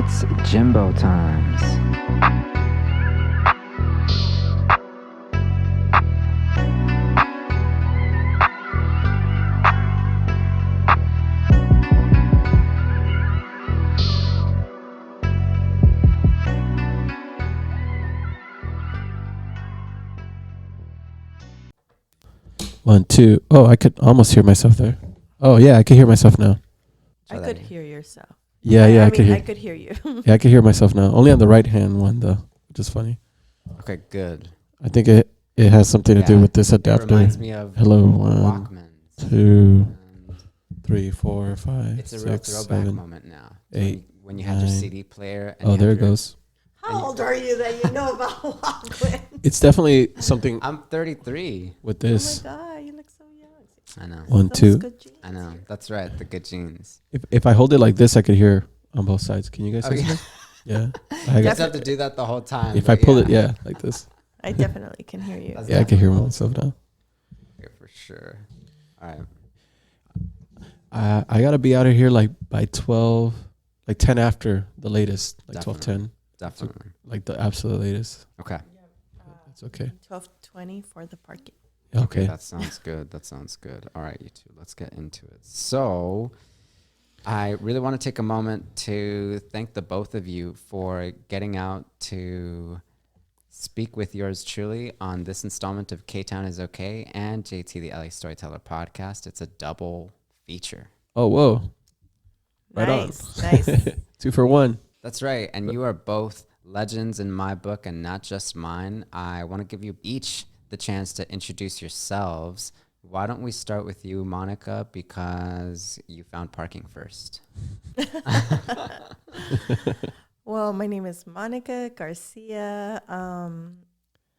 It's Jimbo Times. One, two. Oh, I could almost hear myself there. Oh, yeah, I can hear myself now. I could hear yourself. Yeah, I could mean, hear. I could hear you. Yeah, I can hear myself now. Only on the right hand one though, which is funny. Okay, good. I think it has something to do with this adapter. It reminds me of Hello, Walkmans. 2, And 3, 4, 5, it's a real 6, throwback 7, moment now. 8, when you had your 9. CD player. And Oh, you there had it your- goes. How old are you that you know about Walkman? It's definitely something I'm 33. with Oh this. my God, you look so young. I know. 1, Those 2. good genes. I know. That's right. The good genes. If I hold it like this, I could hear on both sides. Can you guys Oh, hear yeah. something? Yeah. You I just got, have to do that the whole time. if I but pull it, yeah, like this. I definitely can hear you. That's Yeah, I can hear definitely myself now. Yeah, for sure. All right. I gotta be out of here like by 12, like 10 after the latest, like Definitely. 12:10, Definitely. like the absolute latest. Okay. It's okay. 12:20 for the parking. Okay. That sounds good. That sounds good. All right, you two, let's get into it. So I really want to take a moment to thank the both of you for getting out to speak with yours truly on this installment of K-Town is Okay and JT, the LA Storyteller Podcast. It's a double feature. Oh, whoa. Right Nice, on. nice. 2 for 1. That's right. And you are both legends in my book and not just mine. I want to give you each the chance to introduce yourselves. Why don't we start with you, Monica, because you found parking first. Well, my name is Monica Garcia.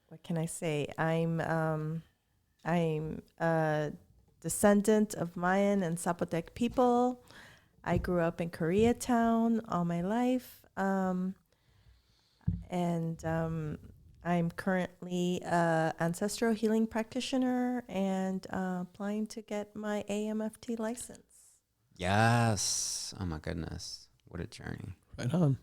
What can I say? I'm a descendant of Mayan and Zapotec people. I grew up in Koreatown all my life. And I'm currently an ancestral healing practitioner and applying to get my AMFT license. Yes. Oh, my goodness. What a journey. Right on.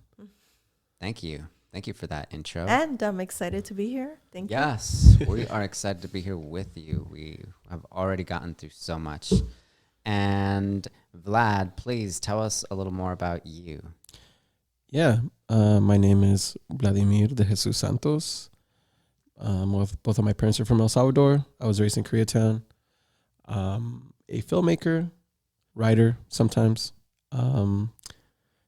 Thank you. Thank you for that intro. And I'm excited to be here. Thank you. Yes, we are excited to be here with you. We have already gotten through so much. And Vlad, please tell us a little more about you. Yeah. My name is Vladimir de Jesus Santos. Both of my parents are from El Salvador. I was raised in Koreatown. A filmmaker, writer sometimes.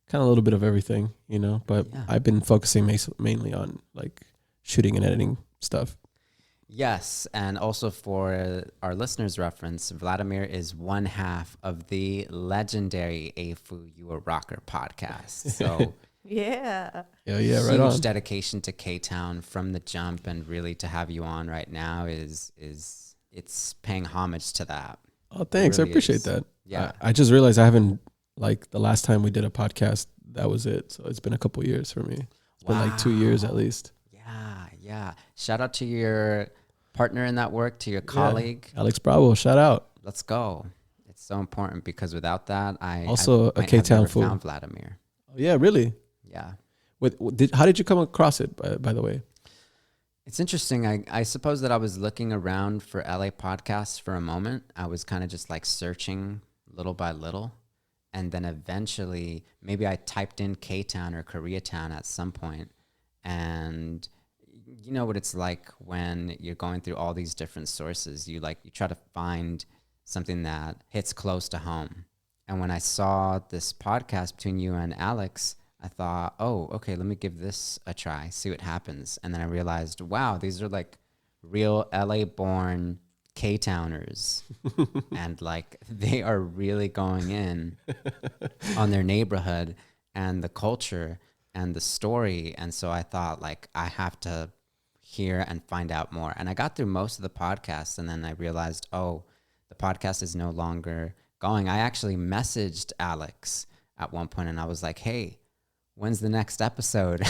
Kind of a little bit of everything, you know, but Yeah. I've been focusing mainly on like shooting and editing stuff. Yes, and also for our listeners' reference, Vladimir is one half of the legendary Ey Foo You, a Rocker podcast. So Yeah. Yeah, right huge on. dedication to K-Town from the jump, and really to have you on right now is it's paying homage to that. Oh, thanks. really I appreciate is. that. Yeah. I just realized I haven't, like the last time we did a podcast, that was it. So it's been a couple years for me. It's been like 2 years at least. Yeah. Shout out to your partner in that work, to your colleague. Yeah. Alex Bravo, shout out. Let's go. It's so important because without that, I Also a might have K-Town never fool. found Vladimir. Oh, yeah, really? Yeah. How did you come across it, by the way? It's interesting. I suppose that I was looking around for LA podcasts for a moment. I was kind of just like searching little by little. And then eventually, maybe I typed in K-Town or Koreatown at some point. And you know what it's like when you're going through all these different sources. You try to find something that hits close to home. And when I saw this podcast between you and Alex, I thought, oh, okay, let me give this a try, see what happens. And then I realized, wow, these are like real LA-born K-Towners. And like they are really going in on their neighborhood and the culture and the story. And so I thought, like, I have to hear and find out more. And I got through most of the podcast, and then I realized, oh, the podcast is no longer going. I actually messaged Alex at one point, and I was like, hey, when's the next episode?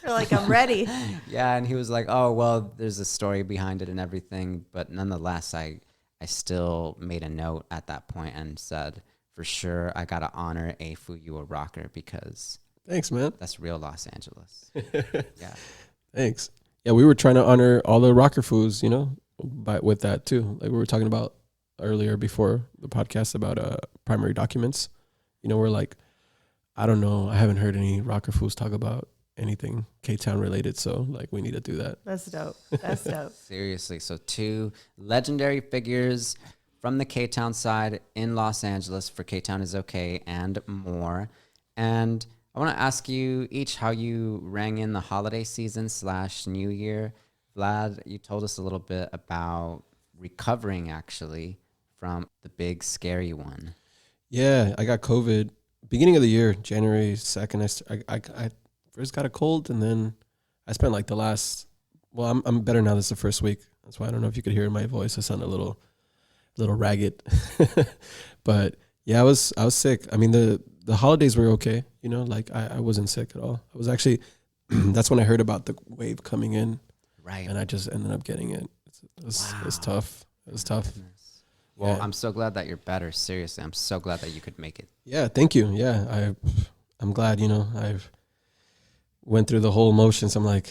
You're like, I'm ready. Yeah, and he was like, oh, well, there's a story behind it and everything. But nonetheless, I still made a note at that point and said, for sure, I got to honor Ey Foo You, a Rocker, because Thanks, man. That's real Los Angeles. Yeah. Thanks. Yeah, we were trying to honor all the rocker foods, with that too. Like we were talking about earlier before the podcast about primary documents. We're like, I don't know, I haven't heard any rocker foods talk about anything K-Town related, so like we need to do that. That's dope. That's dope. Seriously. So 2 legendary figures from the K-Town side in Los Angeles for K-Town is okay and more. And I want to ask you each how you rang in the holiday season / New Year. Vlad, you told us a little bit about recovering actually from the big scary one. Yeah, I got COVID beginning of the year, January 2nd. I first got a cold, and then I spent like the last. Well, I'm better now. This is the first week. That's why I don't know if you could hear in my voice. I sound a little ragged, but yeah, I was sick. I mean, the holidays were okay. Like I wasn't sick at all. I was actually. That's when I heard about the wave coming in, right? And I just ended up getting it. It was tough. It was tough. Goodness. Well, Yeah. I'm so glad that you're better. Seriously, I'm so glad that you could make it. Yeah, thank you. Yeah, I'm glad. I've went through the whole motions. I'm like,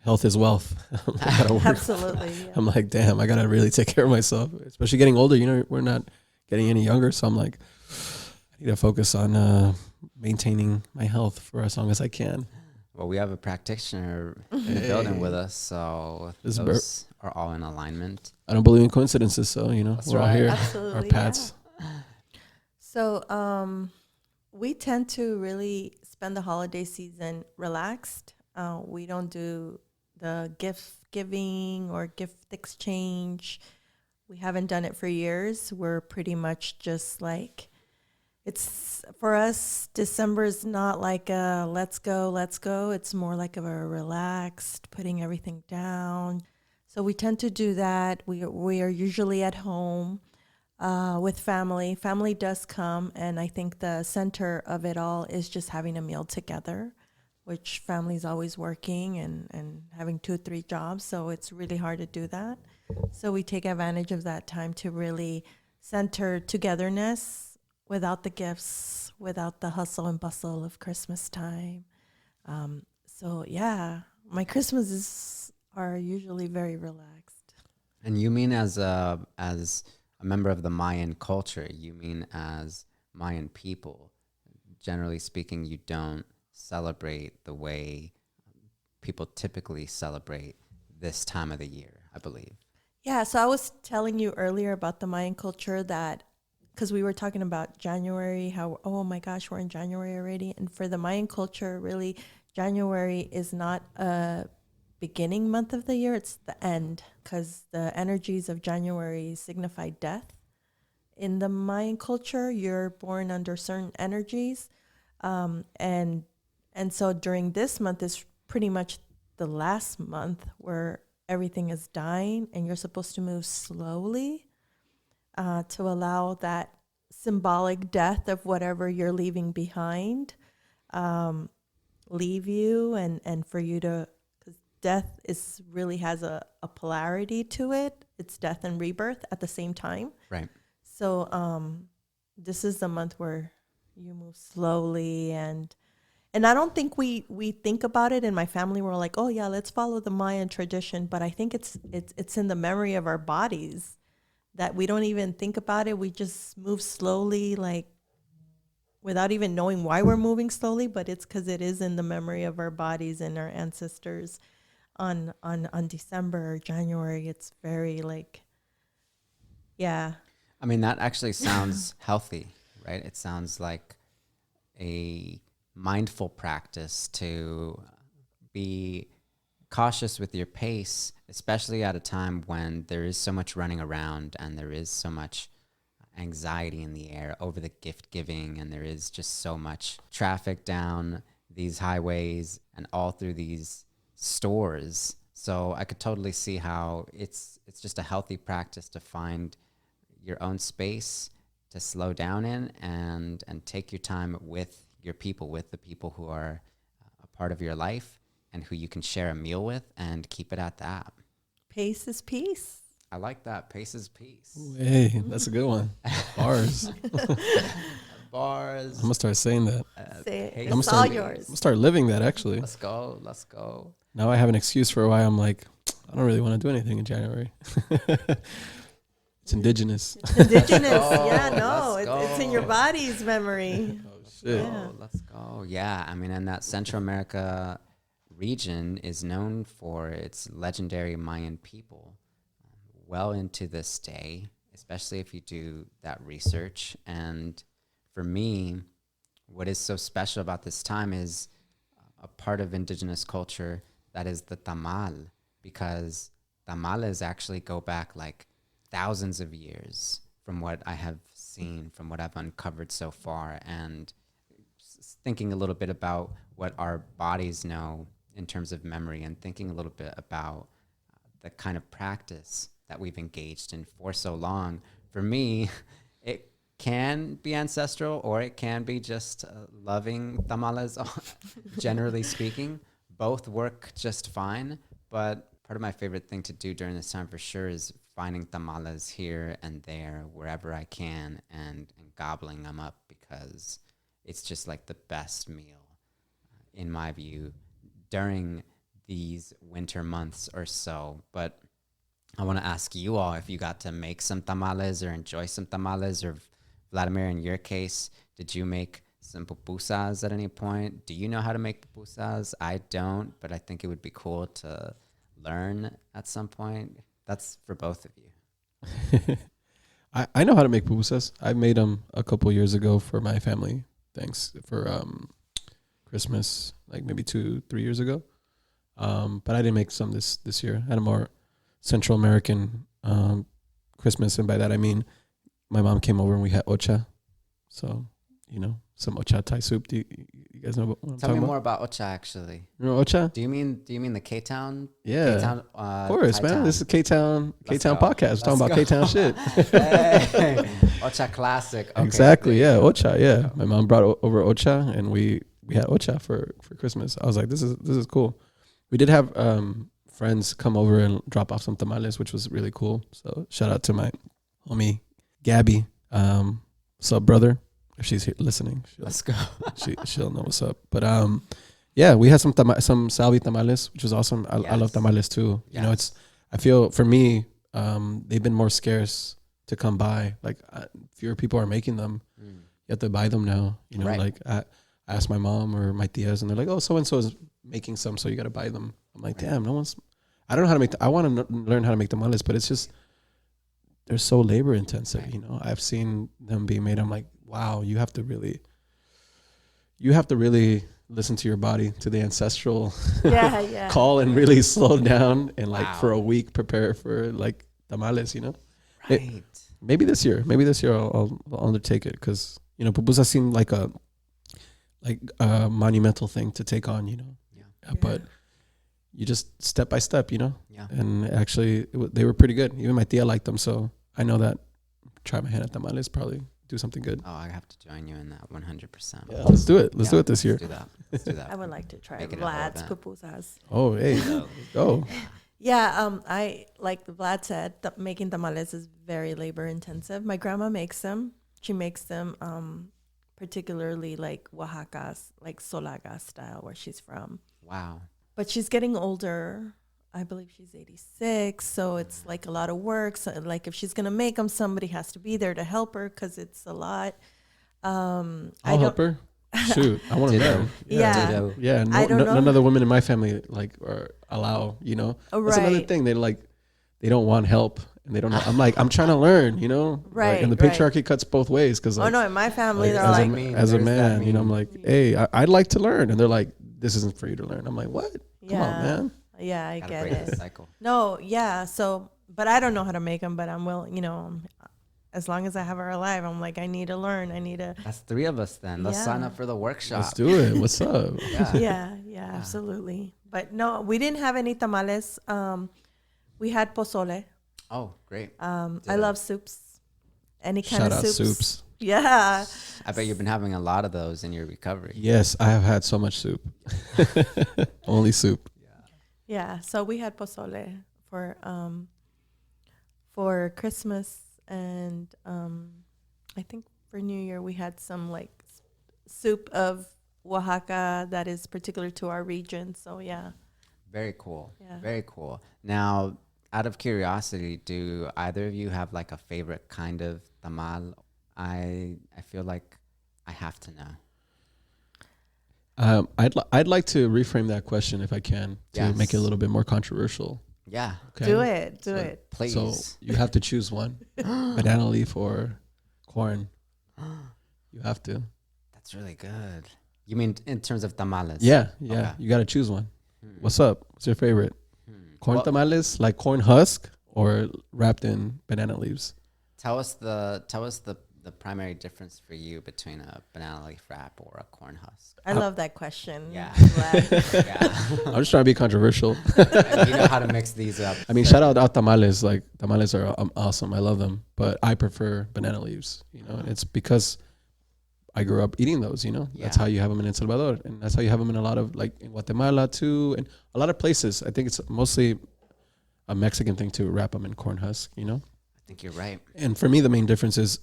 health is wealth. I gotta work. Absolutely. Yeah. I'm like, damn, I gotta really take care of myself. Especially getting older. We're not getting any younger, so I'm like, I need to focus on maintaining my health for as long as I can. Well, we have a practitioner in the building with us, so This those are all in alignment. I don't believe in coincidences, so That's we're all right. here. Absolutely. Our paths. Yeah. So we tend to really spend the holiday season relaxed. We don't do the gift giving or gift exchange. We haven't done it for years. We're pretty much just like, it's for us, December is not like a let's go. It's more like a relaxed, putting everything down. So we tend to do that. We are usually at home with family. Family does come, and I think the center of it all is just having a meal together, which family's always working and having 2-3 jobs, so it's really hard to do that. So we take advantage of that time to really center togetherness without the gifts, without the hustle and bustle of Christmas time. So yeah, my Christmases are usually very relaxed. And you mean as a member of the Mayan culture, you mean as Mayan people, generally speaking, you don't celebrate the way people typically celebrate this time of the year, I believe. Yeah, so I was telling you earlier about the Mayan culture that, because we were talking about January, how, oh my gosh, we're in January already. And for the Mayan culture, really, January is not a beginning month of the year, it's the end, because the energies of January signify death. In the Mayan culture, you're born under certain energies. And so during this month is pretty much the last month where everything is dying, and you're supposed to move slowly to allow that symbolic death of whatever you're leaving behind leave you, and for you to, because death really has a polarity to it. It's death and rebirth at the same time. Right. So this is the month where you move slowly, and I don't think we think about it in my family. We're like, oh yeah, let's follow the Mayan tradition, but I think it's in the memory of our bodies that we don't even think about it. We just move slowly, like without even knowing why we're moving slowly, but it's because it is in the memory of our bodies and our ancestors on December or January. It's very like, yeah. I mean, that actually sounds healthy, right? It sounds like a mindful practice to be cautious with your pace, especially at a time when there is so much running around and there is so much anxiety in the air over the gift giving, and there is just so much traffic down these highways and all through these stores. So I could totally see how it's just a healthy practice to find your own space to slow down in and take your time with your people, with the people who are a part of your life and who you can share a meal with, and keep it at that. Pace is peace. I like that. Pace is peace. Hey, that's a good one. Bars. Bars. I'm gonna start saying that. Say it. I'm It's gonna all start- yours. I'm gonna start living that actually. Let's go. Let's go. Now I have an excuse for why I'm like, I don't really want to do anything in January. It's indigenous. Indigenous. go. Yeah, no, Let's it's in your go. body's memory. Shit. Yeah. Let's go. Yeah, I mean, and that Central America region is known for its legendary Mayan people well into this day, especially if you do that research. And for me, what is so special about this time is a part of indigenous culture that is the tamal, because tamales actually go back like thousands of years from what I have seen, from what I've uncovered so far. And thinking a little bit about what our bodies know in terms of memory, and thinking a little bit about the kind of practice that we've engaged in for so long. For me, it can be ancestral, or it can be just loving tamales, generally speaking. Both work just fine, but part of my favorite thing to do during this time for sure is finding tamales here and there, wherever I can, and gobbling them up, because it's just like the best meal, in my view, during these winter months or so. But I want to ask you all if you got to make some tamales or enjoy some tamales, or Vladimir, in your case, did you make some pupusas at any point? Do you know how to make pupusas? I don't, but I think it would be cool to learn at some point. That's for both of you. I know how to make pupusas. I made them a couple years ago for my family. Thanks for Christmas, like maybe 2-3 years ago. But I didn't make some this year. I had a more Central American Christmas, and by that I mean my mom came over and we had ocha. So, some ocha Thai soup. Do you guys know what I'm Tell me talking about? more about ocha, actually. You know ocha? Do you mean the K-Town? Yeah. K-Town, Of course, Thai man. town? This is K-Town Let's K-Town go. podcast. We're talking Let's about go. K-Town shit. Hey, ocha classic. Okay, Exactly. there Yeah. you go. Ocha. Yeah. My mom brought over ocha, and we had ocha for Christmas. I was like, this is cool. We did have friends come over and drop off some tamales, which was really cool. So shout out to my homie Gabby. What's up, brother? If she's here listening, Let's go. she'll know what's up. But yeah, we had some salvi tamales, which was awesome. I love Yes. tamales too. You know, Yes. I feel for me, they've been more scarce to come by. Like fewer people are making them. Mm. You have to buy them now. You know, Right. like I asked my mom or my tias, and they're like, "Oh, so and so is making some, so you got to buy them." I'm like, Right. "Damn, no one's." I don't know how to make. I want to learn how to make tamales, but it's just they're so labor intensive. Right. You know, I've seen them being made. I'm like, wow, you have to really listen to your body, to the ancestral Yeah, yeah. call, and really slow down and like Wow. for a week prepare for like tamales. You know. Right. Maybe this year I'll undertake it, because pupusas seem like a monumental thing to take on, Yeah. but you just step by step, Yeah. and actually they were pretty good. Even my tia liked them, so I know that try my hand at tamales, probably do something good. Oh, I have to join you in that 100%. Yeah, let's do it. Let's do Yeah, it this year. Let's do that. Let's do that. I would like to try Make it a whole Vlad's event. pupusas. Oh, hey, go. Yeah, I like Vlad said, making tamales is very labor intensive. My grandma makes them. She makes them particularly like Oaxaca's, like Solaga style, where she's from. Wow. But she's getting older. I believe she's 86, so it's like a lot of work. So like if she's gonna make them, somebody has to be there to help her, because it's a lot. I'll help her. Shoot, I want to Ditto. learn. Yeah. Ditto. Yeah, I don't know. none of the women in my family allow. Oh, That's another right. thing. They don't want help, and they don't know. I'm like, I'm trying to learn. Right, And the right. patriarchy cuts both ways, because Oh no, in my family they're as, like, mean? as a What does that man, I'm mean? like, hey, I'd like to learn, and they're like, this isn't for you to learn. I'm like, what? Come yeah, on, man. yeah, I Gotta get break the it. cycle. No, yeah. So, but I don't know how to make them. But I'm willing. As long as I have her alive, I'm like, I need to learn. I need to. That's 3 of us then. Let's sign Yeah. up for the workshop. Let's do it. What's up? Yeah, absolutely. But no, we didn't have any tamales. We had pozole. Oh, great. I Ditto. love soups. Any kind Shout of out soups. soups. Yeah. I bet you've been having a lot of those in your recovery. Yes, I have had so much soup. Only soup. Yeah. So we had pozole for Christmas and I think for New Year, we had some like soup of Oaxaca that is particular to our region. So yeah. Very cool. Yeah. Very cool. Now, out of curiosity, do either of you have like a favorite kind of tamal? I feel like I have to know. I'd like to reframe that question if I can to make it a Yes. little bit more controversial. Yeah. Okay? Do it. Do So- it. Please. So you have to choose one: banana leaf or corn. You have to. That's really good. You mean in terms of tamales? Yeah. Okay. You got to choose one. Hmm. What's up? What's your favorite? Corn Well, tamales, like corn husk, or wrapped in banana leaves? Tell us the primary difference for you between a banana leaf wrap or a corn husk. I love that question. Yeah. Vlad. Yeah. I'm just trying to be controversial. And you know how to mix these up. I mean, shout out tamales. Like tamales are awesome. I love them, but I prefer banana leaves. You know, and it's because I grew up eating those. You know, that's Yeah. how you have them in El Salvador, and that's how you have them in a lot of like in Guatemala too, and a lot of places. I think it's mostly a Mexican thing to wrap them in corn husk. You know, I think you're right. and for me, the main difference is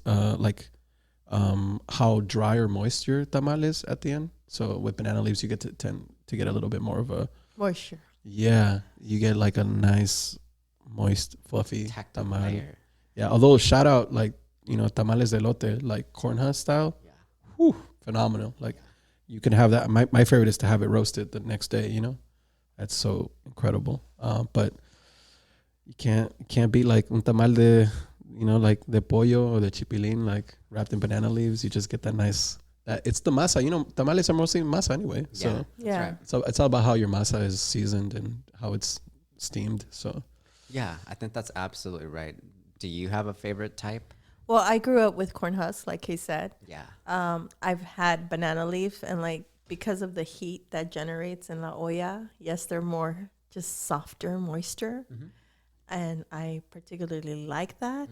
how dry or moist your tamal is at the end. So with banana leaves, you get to tend to get a little bit more of a Moisture. you get like a nice, moist, fluffy Tactile tamal. layer. Yeah, although shout out like tamales de elote, like corn husk style, Yeah. whew, phenomenal. Like you can have that. My favorite is to have it roasted the next day. You know, that's so incredible. But you can't beat like un tamal de like de pollo or de chipilín, like wrapped in banana leaves. You just get that nice. It's the masa. You know, tamales are mostly masa anyway. Yeah. So That's Yeah. right. so it's all about how your masa is seasoned and how it's steamed. So Yeah, I think that's absolutely right. Do you have a favorite type? Well, I grew up with corn husks, like he said. Yeah. I've had banana leaf, and like because of the heat that generates in la olla, yes, they're more just softer, moisture, and I particularly like that.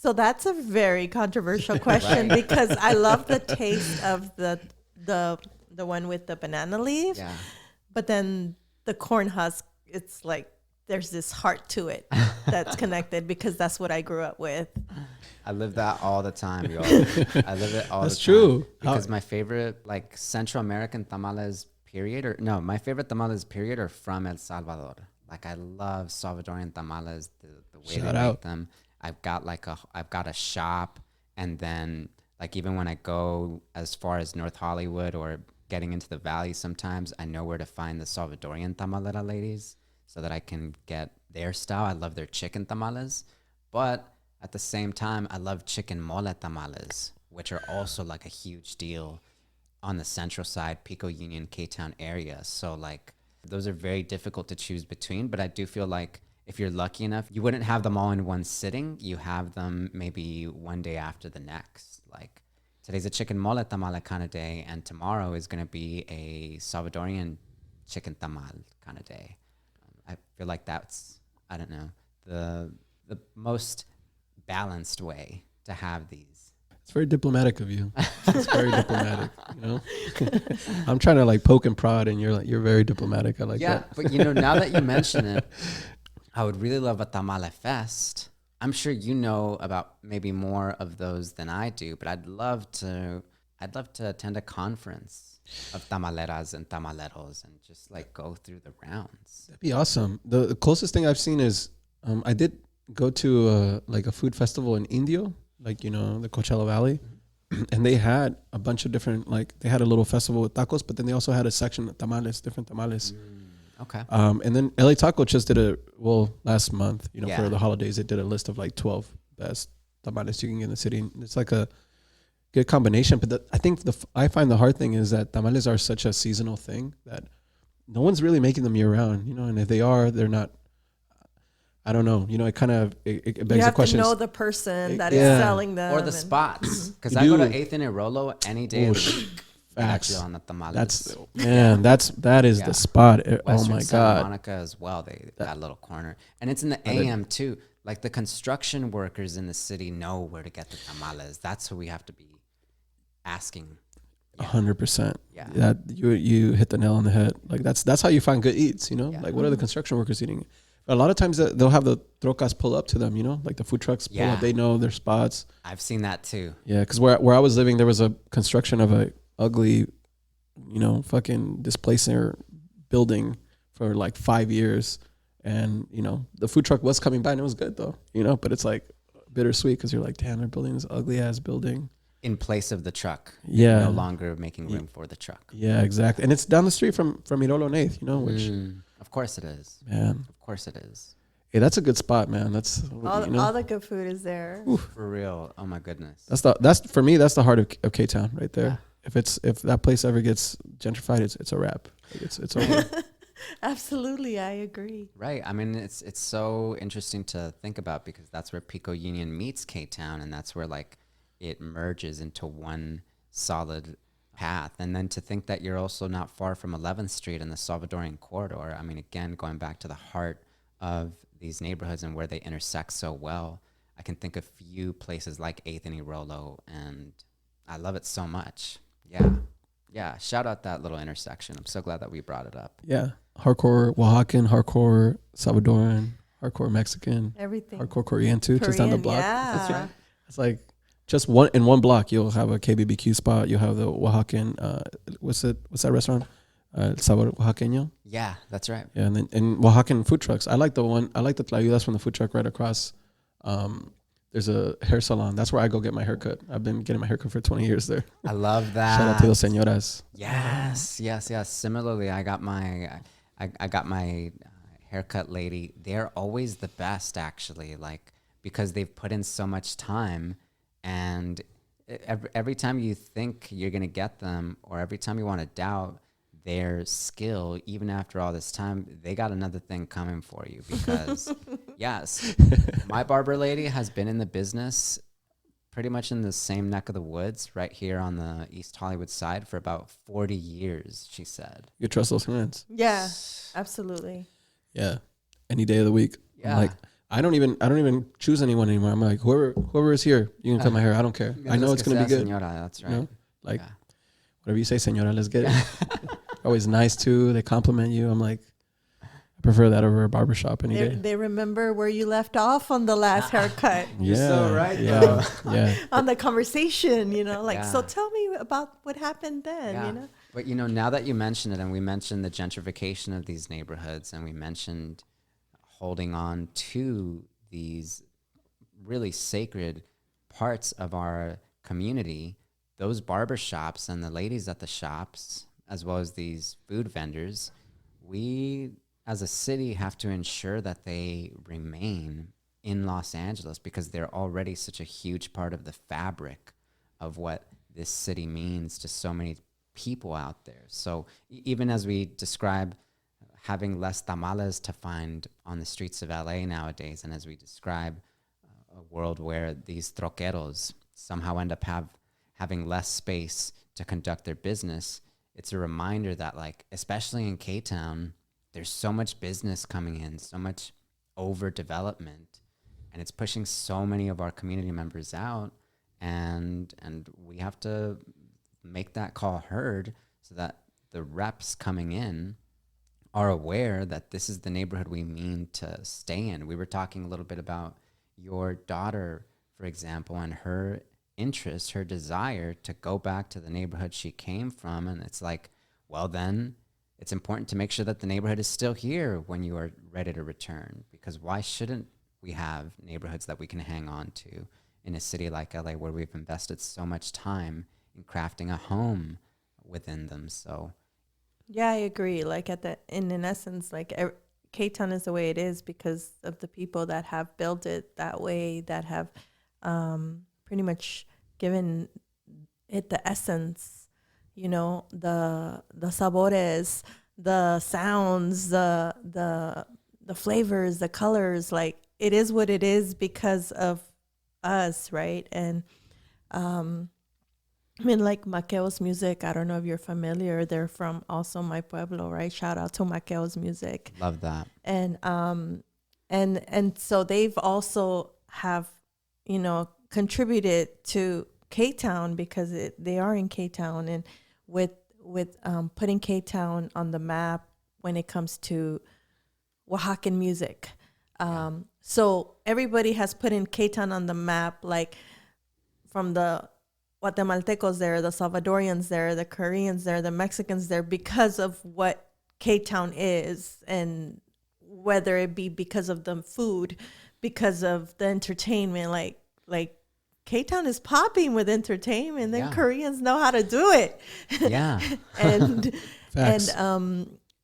So that's a very controversial question Right. because I love the taste of the one with the banana leaf, Yeah. but then the corn husk, it's like there's this heart to it that's connected because that's what I grew up with. I live that all the time, yo. I live it all That's the time. true. Because my favorite, like, Central American tamales, my favorite tamales, period, are from El Salvador. Like, I love Salvadorian tamales, the way Shout they out. make them. I've got a shop, and then, like, even when I go as far as North Hollywood or getting into the valley sometimes, I know where to find the Salvadorian tamalera ladies so that I can get their style. I love their chicken tamales, but at the same time, I love chicken mole tamales, which are also like a huge deal on the central side, Pico Union, K-Town area. So like those are very difficult to choose between, but I do feel like if you're lucky enough, you wouldn't have them all in one sitting. You have them maybe one day after the next. Like today's a chicken mole tamale kind of day, and tomorrow is going to be a Salvadorian chicken tamal kind of day. I feel like that's, I don't know, the most balanced way to have these. it's very diplomatic of you. It's very diplomatic. You know, I'm trying to like poke and prod, and you're very diplomatic. I like Yeah, that. but now that you mention it, I would really love a tamale fest. I'm sure you know about maybe more of those than I do, but I'd love to attend a conference of tamaleras and tamaleros and just like go through the rounds. That'd be awesome. The closest thing I've seen is I did go to like a food festival in Indio, like the Coachella Valley, and they had a bunch of different they had a little festival with tacos, but then they also had a section of tamales, different tamales. Okay. And then LA Taco just did last month, Yeah. for the holidays, it did a list of like 12 best tamales you can get in the city. And it's like a good combination. But I think I find the hard thing is that tamales are such a seasonal thing that no one's really making them year round, and if they are, they're not. I don't know. It kind of it You begs the have to question. know the person that is Yeah. selling them. Or the and- spots. Because You I go to do. 8th and Rolo any day of the week. Facts. Get you on the tamales. That is Yeah. the spot. Oh Western my Santa God. Monica as well. They got a little corner, and it's in the AM too. Like the construction workers in the city know where to get the tamales. That's who we have to be asking. 100%. Yeah. That you hit the nail on the head. Like that's how you find good eats. Yeah. Like what are the construction workers eating? A lot of times they'll have the trocas pull up to them, you know, like the food trucks pull Yeah. up. They know their spots. I've seen that too. Yeah, because where I was living, there was a construction of a ugly, you know, fucking displacer building for like 5 years. And, you know, the food truck was coming by and it was good though, you know, but it's like bittersweet because you're like, damn, they're building this ugly ass building. In place of the truck. Yeah. No longer making room for the truck. Yeah, exactly. And it's down the street from Mirolo and 8th, you know, which, Of course it is. man, Of course it is. hey, that's a good spot, man. That's, All, you know, all the good food is there. For real. Oh my goodness. that's for me, that's the heart of K-Town right there. Yeah. If that place ever gets gentrified, it's a wrap. Like it's over. Absolutely, I agree. Right. I mean, it's so interesting to think about because that's where Pico Union meets K-Town, and that's where like it merges into one solid path. And then to think that you're also not far from 11th Street and the Salvadorian corridor. I mean, again, going back to the heart of these neighborhoods and where they intersect so well, I can think of few places like 8th and Irolo, and I love it so much. Yeah. Yeah. Shout out that little intersection. I'm so glad that we brought it up. Yeah. Hardcore Oaxacan, hardcore Salvadoran, hardcore Mexican, Everything. hardcore Korean too, just down the Korean, block. yeah. That's right. It's like just in one block, you'll have a KBBQ spot. You'll have the Oaxacan, what's that restaurant? Sabor Oaxaqueño. Yeah, that's right. Yeah, and then Oaxacan food trucks. I like the tlayudas from the food truck right across. There's a hair salon. That's where I go get my haircut. I've been getting my haircut for 20 years there. I love that. Shout out to those señoras. Yes. Similarly, I got my haircut lady. They're always the best, actually, like because they've put in so much time, and every time you think you're gonna get them, or every time you want to doubt their skill, even after all this time, they got another thing coming for you. Because yes, my barber lady has been in the business pretty much in the same neck of the woods right here on the East Hollywood side for about 40 years, she said. You trust those hands? Yeah, absolutely. Yeah, any day of the week. Yeah. I'm like, I don't even choose anyone anymore. I'm like, whoever is here, you can cut my hair. I don't care. I know it's gonna be good. Señora, that's right. You know? Like, Yeah. whatever you say, señora, let's get it. Always nice too. They compliment you. I'm like, I prefer that over a barbershop any day. They remember where you left off on the last haircut. You're so right, Yeah, though. yeah. On the conversation, you know, like, Yeah. so tell me about what happened then, Yeah. you know? But, now that you mention it, and we mentioned the gentrification of these neighborhoods, and we mentioned holding on to these really sacred parts of our community, those barbershops and the ladies at the shops, as well as these food vendors, we as a city have to ensure that they remain in Los Angeles because they're already such a huge part of the fabric of what this city means to so many people out there. So even as we describe having less tamales to find on the streets of LA nowadays, and as we describe a world where these troqueros somehow end up having less space to conduct their business, it's a reminder that, like, especially in K-Town, there's so much business coming in, so much overdevelopment, and it's pushing so many of our community members out, and we have to make that call heard so that the reps coming in are aware that this is the neighborhood we mean to stay in. We were talking a little bit about your daughter, for example, and her interest, her desire to go back to the neighborhood she came from. And it's like, well, then it's important to make sure that the neighborhood is still here when you are ready to return, because why shouldn't we have neighborhoods that we can hang on to in a city like LA where we've invested so much time in crafting a home within them? So Yeah, I agree. Like in essence, like K-Town is the way it is because of the people that have built it that way, that have pretty much given it the essence, you know, the sabores, the sounds, the flavors, the colors. Like, it is what it is because of us, right? And I mean, like Maqueo's music, I don't know if you're familiar. They're from also my pueblo, right? Shout out to Maqueo's music. love that. And so they've also have, you know, contributed to K-Town because they are in K-Town, and with putting K-Town on the map when it comes to Oaxacan music. So everybody has put in K-Town on the map, like from the Guatemaltecos there, the Salvadorians there, the Koreans there, the Mexicans there, because of what K-Town is, and whether it be because of the food, because of the entertainment, like K-Town is popping with entertainment, and Koreans know how to do it. Yeah. and Facts.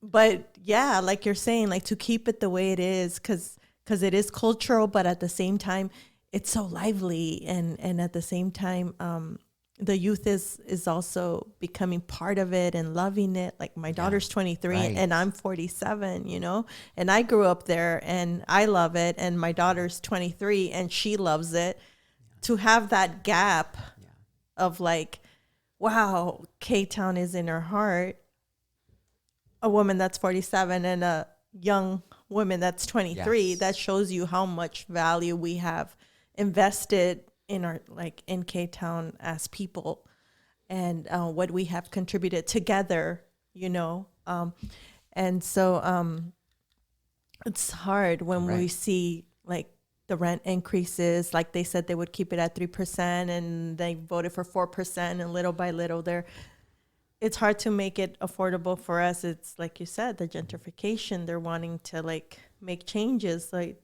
but yeah, like you're saying, like to keep it the way it is, because it is cultural, but at the same time it's so lively, and at the same time the youth is also becoming part of it and loving it. Like my daughter's 23 and I'm 47, you know, and I grew up there and I love it, and my daughter's 23 and she loves it. To have that gap of like, wow, K-Town is in her heart, a woman that's 47 and a young woman that's 23, that shows you how much value we have invested in our, like in K-Town as people, and what we have contributed together, you know. And so it's hard when we see like the rent increases, like they said they would keep it at 3% and they voted for 4%, and little by little it's hard to make it affordable for us. It's like you said, the gentrification, they're wanting to like make changes, like,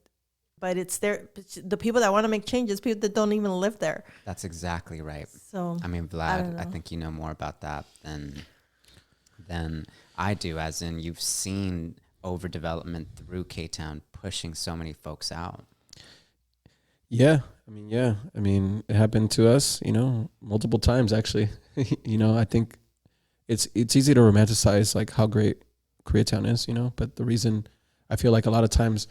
but it's the people that want to make changes, people that don't even live there. That's exactly right. So I mean, Vlad, I think you know more about that than I do, as in you've seen overdevelopment through K-Town pushing so many folks out. Yeah. I mean, it happened to us, you know, multiple times actually. You know, I think it's easy to romanticize like how great Koreatown is, you know, but the reason I feel like a lot of times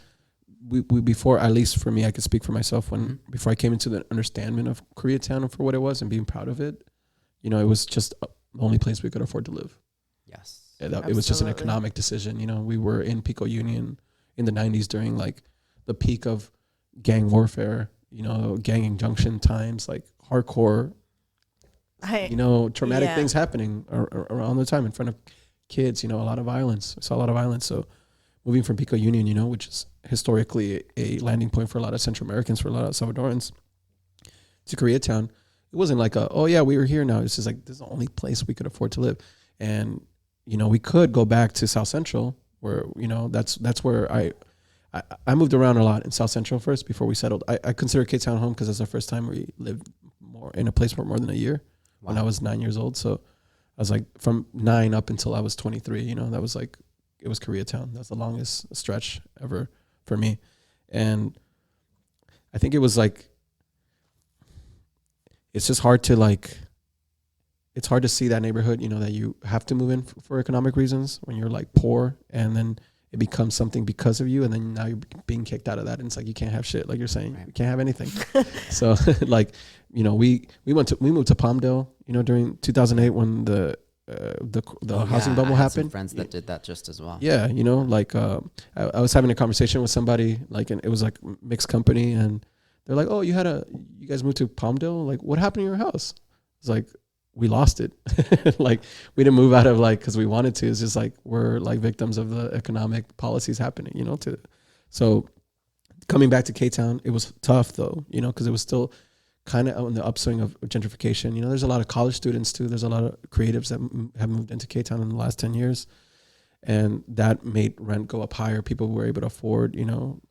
we before, at least for me, I could speak for myself, before I came into the understanding of Koreatown and for what it was and being proud of it, you know, it was just the only place we could afford to live. Yes. It was just an economic decision. You know, we were in Pico Union in the 90s during like the peak of gang warfare, you know, gang injunction times, like hardcore, you know, traumatic things happening around the time in front of kids, you know, a lot of violence. I saw a lot of violence. So moving from Pico Union, you know, which is historically a landing point for a lot of Central Americans, for a lot of Salvadorans, to Koreatown, it wasn't like we were here now. It's just like, this is the only place we could afford to live. And, you know, we could go back to South Central, where, you know, that's where I moved around a lot in South Central first before we settled. I consider K-Town home because it's the first time we lived more in a place for more than a year. Wow. When I was 9 years old. So I was like from 9 up until I was 23, you know, that was like, it was Koreatown. That's the longest stretch ever for me. And I think it was like, it's just hard to like, it's hard to see that neighborhood, you know, that you have to move in for economic reasons when you're like poor, and then it becomes something because of you, and then now you're being kicked out of that, and it's like you can't have shit, like you're saying. Right. You can't have anything. So like, you know, we moved to Palmdale, you know, during 2008 when the housing bubble happened. Some friends that did that just as well. Yeah, you know, like I was having a conversation with somebody, like, and it was like mixed company, and they're like, "Oh, you guys moved to Palmdale? Like, what happened to your house?" It's like, we lost it. Like, we didn't move out of like because we wanted to. It's just like we're like victims of the economic policies happening, you know. So coming back to K-Town, it was tough though, you know, because it was still kind of on the upswing of gentrification. You know, there's a lot of college students too. There's a lot of creatives that have moved into K-Town in the last 10 years, and that made rent go up higher. People were able to afford, you know,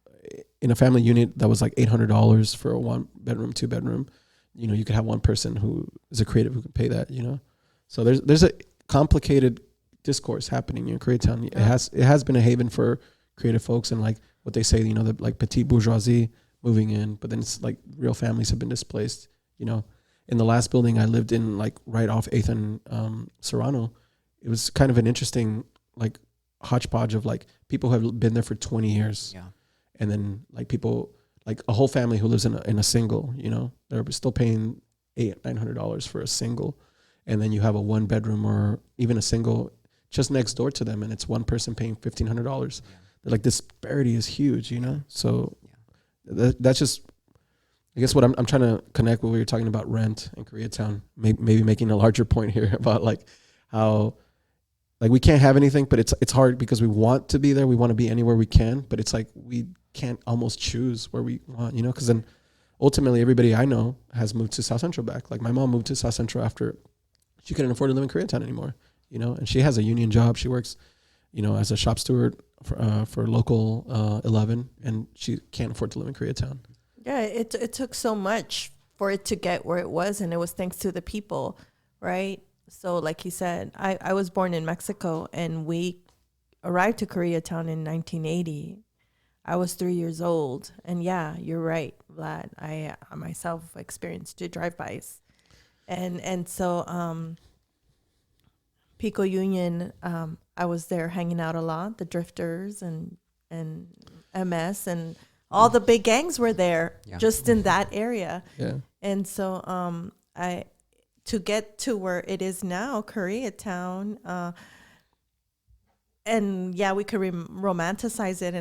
in a family unit that was like $800 for a 1-bedroom, 2-bedroom. You know, you could have one person who is a creative who can pay that, you know. So there's a complicated discourse happening in Koreatown. Yeah. It has been a haven for creative folks, and like what they say, you know, the like petite bourgeoisie moving in, but then it's like real families have been displaced, you know. In the last building I lived in, like right off 8th and Serrano, it was kind of an interesting like hodgepodge of like people who have been there for 20 years. Yeah. And then like people, like a whole family who lives in a single, you know, they're still paying $800-900 for a single. And then you have a 1-bedroom or even a single just next door to them, and it's one person paying $1,500. Yeah. Like, disparity is huge, you know? So that's just, I guess what I'm trying to connect with what you're talking about rent in Koreatown, maybe making a larger point here about like how like we can't have anything, but it's hard because we want to be there. We want to be anywhere we can, but it's like we can't almost choose where we want, you know, because then ultimately everybody I know has moved to South Central back. Like my mom moved to South Central after she couldn't afford to live in Koreatown anymore, you know, and she has a union job. She works, you know, as a shop steward for local 11, and she can't afford to live in Koreatown. Yeah, it took so much for it to get where it was, and it was thanks to the people, right? So like he said, I was born in Mexico, and we arrived to Koreatown in 1980. I was 3 years old. And yeah, you're right, Vlad. I myself experienced two drive-bys. And so Pico Union, I was there hanging out a lot, the Drifters and MS and all the big gangs were there just in that area. Yeah. And so to get to where it is now, Koreatown, and yeah, we could romanticize it,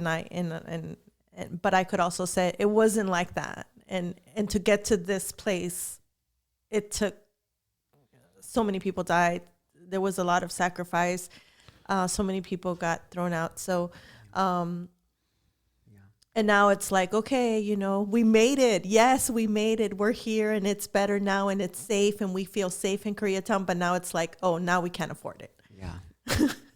but I could also say it wasn't like that. And to get to this place, it took so many people died. There was a lot of sacrifice. So many people got thrown out. So, and now it's like, okay, you know, we made it. Yes, we made it. We're here and it's better now and it's safe and we feel safe in Koreatown. But now it's like, oh, now we can't afford it. Yeah.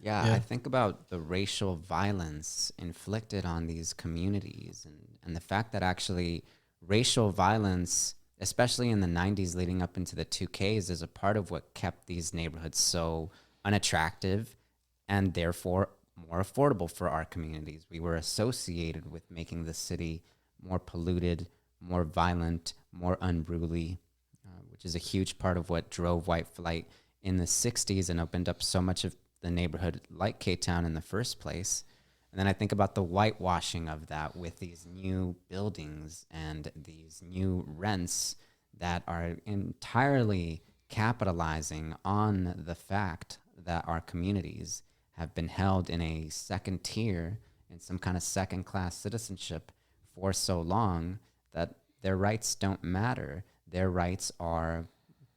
Yeah. I think about the racial violence inflicted on these communities and the fact that actually racial violence, especially in the 90s leading up into the 2Ks, is a part of what kept these neighborhoods so unattractive and therefore more affordable for our communities. We were associated with making the city more polluted, more violent, more unruly, which is a huge part of what drove white flight in the 60s and opened up so much of the neighborhood like K-Town in the first place. And then I think about the whitewashing of that with these new buildings and these new rents that are entirely capitalizing on the fact that our communities have been held in a second tier, in some kind of second class citizenship for so long that their rights don't matter. Their rights are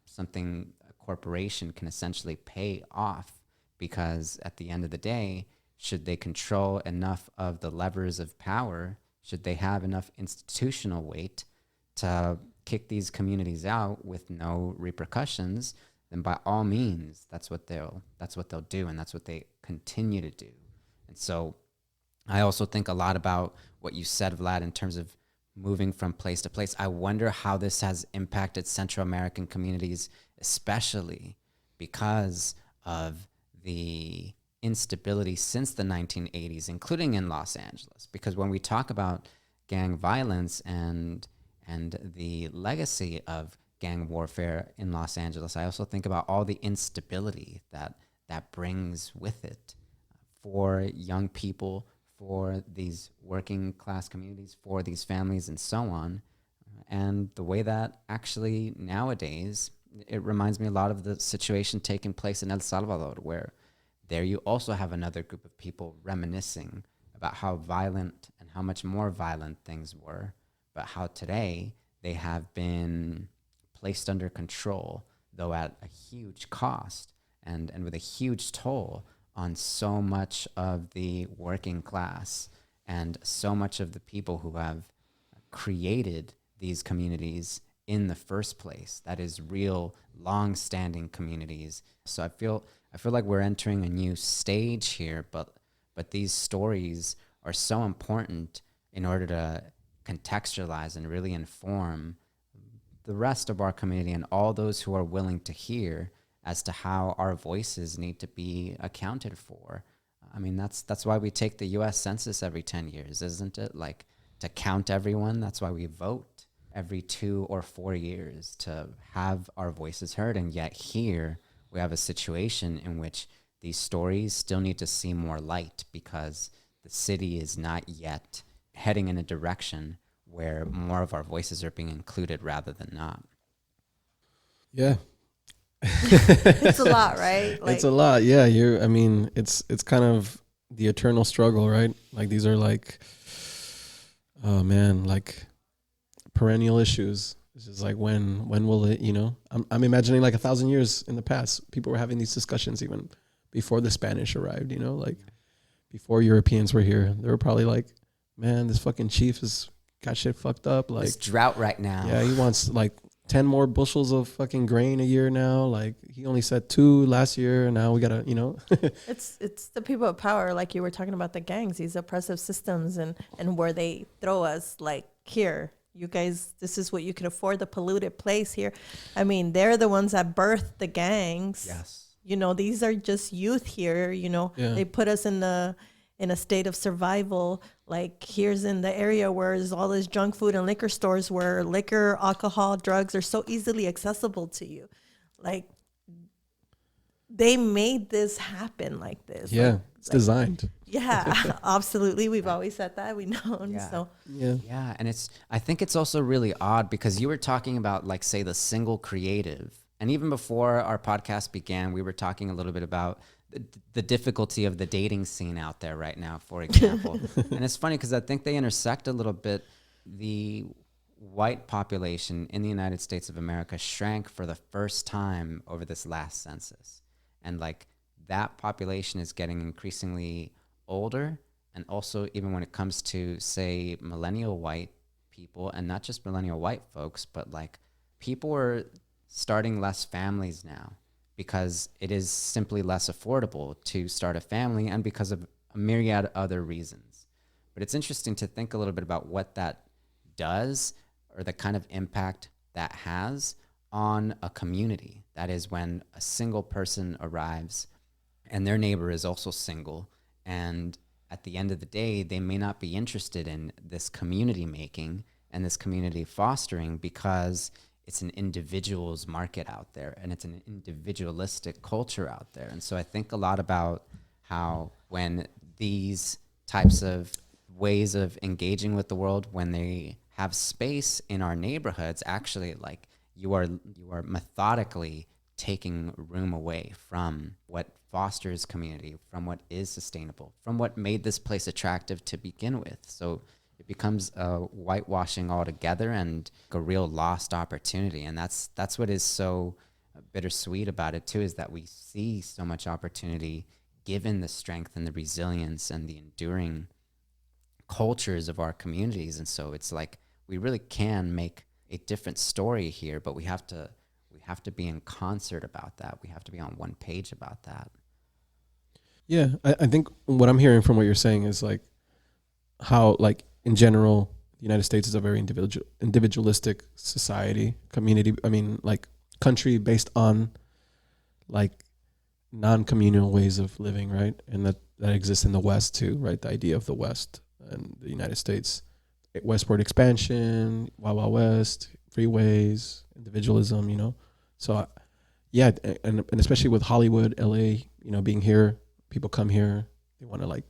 something a corporation can essentially pay off, because at the end of the day, should they control enough of the levers of power, should they have enough institutional weight to kick these communities out with no repercussions, then by all means, that's what they'll do, and that's what they continue to do. And so I also think a lot about what you said, Vlad, in terms of moving from place to place. I wonder how this has impacted Central American communities, especially because of the instability since the 1980s, including in Los Angeles. Because when we talk about gang violence and the legacy of gang warfare in Los Angeles, I also think about all the instability that brings with it for young people, for these working class communities, for these families, and so on. And the way that actually nowadays, it reminds me a lot of the situation taking place in El Salvador, where there you also have another group of people reminiscing about how violent and how much more violent things were, but how today they have been placed under control, though at a huge cost and with a huge toll on so much of the working class and so much of the people who have created these communities in the first place. That is real, long-standing communities. So I feel like we're entering a new stage here, but these stories are so important in order to contextualize and really inform the rest of our community and all those who are willing to hear as to how our voices need to be accounted for. I mean, that's why we take the U.S. Census every 10 years, isn't it? Like, to count everyone. That's why we vote every 2 or 4 years to have our voices heard. And yet here we have a situation in which these stories still need to see more light, because the city is not yet heading in a direction where more of our voices are being included rather than not. Yeah. It's a lot, right? Like, it's a lot. Yeah. It's kind of the eternal struggle, right? Like, these are like, oh man, like perennial issues. It's just like, when will it, I'm imagining like 1,000 years in the past, people were having these discussions even before the Spanish arrived, you know, like before Europeans were here. They were probably like, man, this fucking chief has got shit fucked up. Like, This drought right now. yeah, he wants like 10 more bushels of fucking grain a year now. Like, he only said 2 last year, and now we gotta, you know. It's the people of power, like you were talking about the gangs, these oppressive systems, and where they throw us like, here, you guys, this is what you can afford, the polluted place here. I mean, they're the ones that birthed the gangs. Yes. You know, these are just youth here, you know. Yeah. They put us in a state of survival. Like, here's in the area where there's all this junk food and liquor stores where liquor, alcohol, drugs are so easily accessible to you. Like, they made this happen like this. Yeah, it's designed. Yeah, absolutely. We've always said that. We know. Yeah. So Yeah. Yeah, and I think it's also really odd because you were talking about, like, say, the single creative. And even before our podcast began, we were talking a little bit about the difficulty of the dating scene out there right now, for example. And it's funny because I think they intersect a little bit. The white population in the United States of America shrank for the first time over this last census. And, like, that population is getting increasingly older. And also, even when it comes to, say, millennial white people, and not just millennial white folks, but, like, people are starting less families now because it is simply less affordable to start a family, and because of a myriad of other reasons. But it's interesting to think a little bit about what that does, or the kind of impact that has on a community. That is, when a single person arrives and their neighbor is also single, and at the end of the day, they may not be interested in this community making and this community fostering because it's an individual's market out there, and it's an individualistic culture out there. And so I think a lot about how when these types of ways of engaging with the world, when they have space in our neighborhoods, actually, like, you are methodically taking room away from what fosters community, from what is sustainable, from what made this place attractive to begin with. So it becomes a whitewashing altogether and a real lost opportunity. And that's what is so bittersweet about it too, is that we see so much opportunity given the strength and the resilience and the enduring cultures of our communities. And so it's like, we really can make a different story here, but we have to be in concert about that. We have to be on one page about that. Yeah, I think what I'm hearing from what you're saying is, like, how, like, in general, the United States is a very individualistic society, community. I mean, like, country based on, like, non-communal ways of living, right? And that exists in the West too, right? The idea of the West and the United States, westward expansion, Wild Wild West, freeways, individualism, you know? So, yeah, and especially with Hollywood, LA, you know, being here, people come here, they want to, like,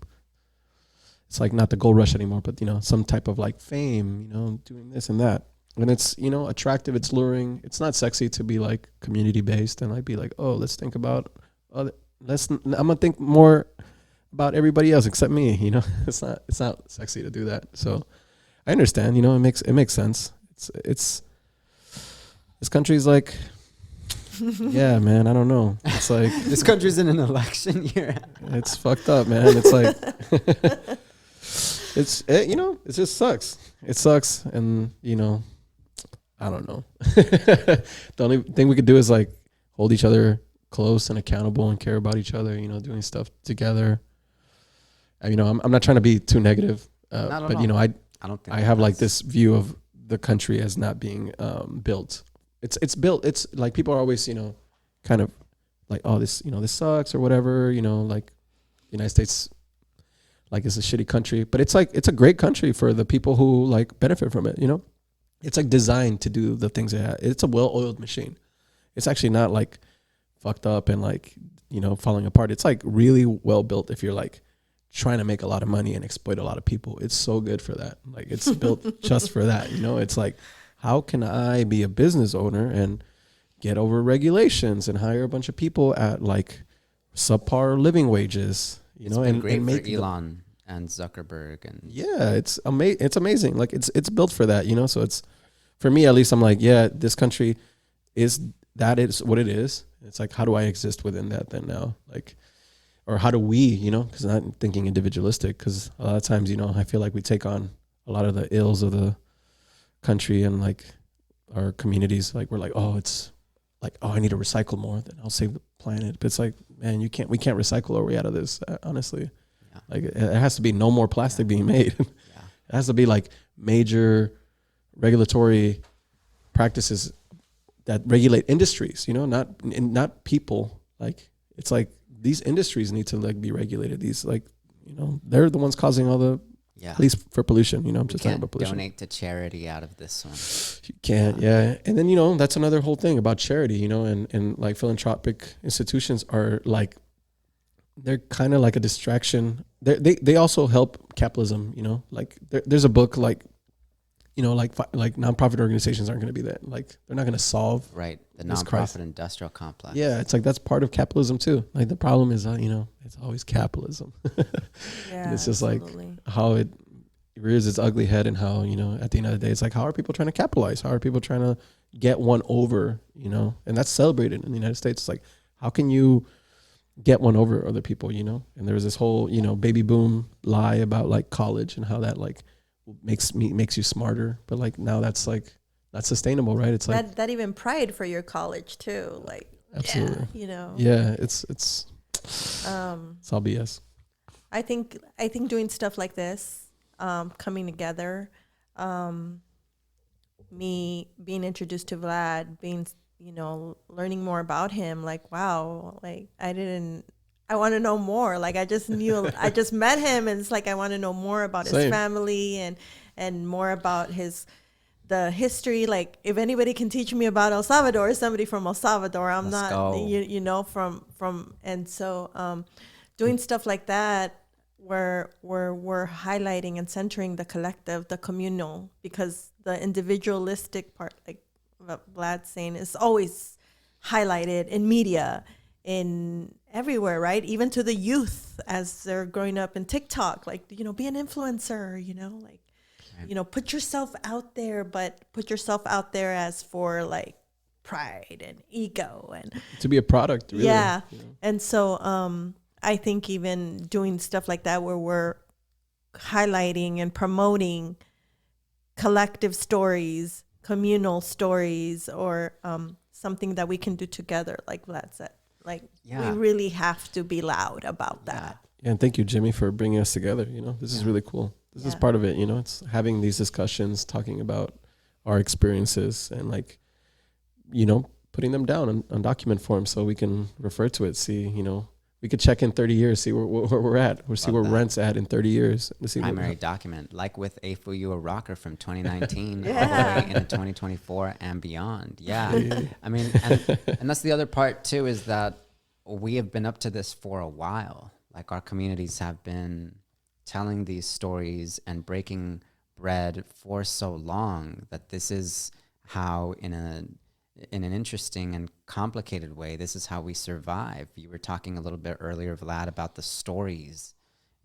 it's like not the gold rush anymore, but, you know, some type of, like, fame, you know, doing this and that. And it's, you know, attractive, it's luring. It's not sexy to be, like, community based and, like, be like, oh, let's think about I'm gonna think more about everybody else except me, you know. It's not sexy to do that. So I understand, you know, it makes sense. It's this country's like, yeah, man, I don't know. It's like, This country's in an election year. it's fucked up, man. It's like, you know, it just sucks. It sucks. And, you know, I don't know. The only thing we could do is, like, hold each other close and accountable and care about each other, you know, doing stuff together. You know, I'm not trying to be too negative, but, you know, I don't think I have, like, this view of the country as not being built. It's built. It's like, people are always, you know, kind of like, oh, this, you know, this sucks or whatever, you know, like, the United States, like, is a shitty country, but it's like, it's a great country for the people who, like, benefit from it, you know. It's, like, designed to do the things it has. It's a well-oiled machine. It's actually not, like, fucked up and, like, you know, falling apart. It's, like, really well built if you're, like, trying to make a lot of money and exploit a lot of people. It's so good for that. Like, it's built just for that, you know. It's like, how can I be a business owner and get over regulations and hire a bunch of people at, like, subpar living wages, you know, and make Elon and Zuckerberg and it's amazing. Like, it's built for that, you know. So it's, for me at least, I'm like, yeah, this country is what it is. It's like, how do I exist within that then now? Like, or how do we, you know, because I'm not thinking individualistic, because a lot of times, you know, I feel like we take on a lot of the ills of the country and like our communities. Like we're like, oh, it's like, oh, I need to recycle more, then I'll save the planet. But it's like, man, we can't recycle our way out of this, honestly. Yeah. Like it has to be no more plastic being made. Yeah. It has to be like major regulatory practices that regulate industries, you know, not people. Like it's like these industries need to like be regulated. These like, you know, they're the ones causing all the, at least for pollution, you know, I'm just talking about pollution. Donate to charity out of this one. You can't, yeah. And then, you know, that's another whole thing about charity, you know, and like philanthropic institutions are like, they're kind of like a distraction. They also help capitalism, you know, like there's a book like, you know, like nonprofit organizations aren't going to be that. Like they're not going to solve the this nonprofit crisis. industrial complex. Yeah, it's like that's part of capitalism too. Like the problem is, you know, it's always capitalism. Yeah, it's just absolutely. like how it rears its ugly head, and how, you know, at the end of the day, it's like, how are people trying to capitalize? How are people trying to get one over, you know? And that's celebrated in the United States. It's like, how can you get one over other people, you know? And there was this whole, you know, baby boom lie about like college and how that like makes you smarter, but like now that's like not sustainable, right? It's like that even pride for your college too, like absolutely, yeah, you know. Yeah, it's all BS. I think doing stuff like this, coming together, me being introduced to Vlad, being, you know, learning more about him, like wow, like I want to know more. Like I just met him, and it's like I want to know more about his family and more about the history. Like if anybody can teach me about El Salvador, somebody from El Salvador. I'm Let's not, go. you know, from and so doing stuff like that where we're highlighting and centering the collective, the communal, because the individualistic part, like Vlad's saying, is always highlighted in media, in everywhere, right? Even to the youth as they're growing up in TikTok, like, you know, be an influencer, you know, like, right. You know, put yourself out there, but put yourself out there as for like pride and ego and to be a product, really. Yeah. You know? And so I think even doing stuff like that where we're highlighting and promoting collective stories, communal stories, or something that we can do together, like Vlad said. Like, we really have to be loud about that. Yeah, and thank you, Jimmy, for bringing us together. You know, this is really cool. This is part of it, you know. It's having these discussions, talking about our experiences, and like, you know, putting them down on document form so we can refer to it, see, you know, we could check in 30 years, see where we're at, or see where rent's at in 30 years. To see primary document, like with Ey Foo You, a rocker from 2019 all the way into 2024 and beyond. Yeah. I mean, and that's the other part too, is that we have been up to this for a while. Like our communities have been telling these stories and breaking bread for so long that this is how, in an interesting and complicated way, this is how we survive. You were talking a little bit earlier, Vlad, about the stories,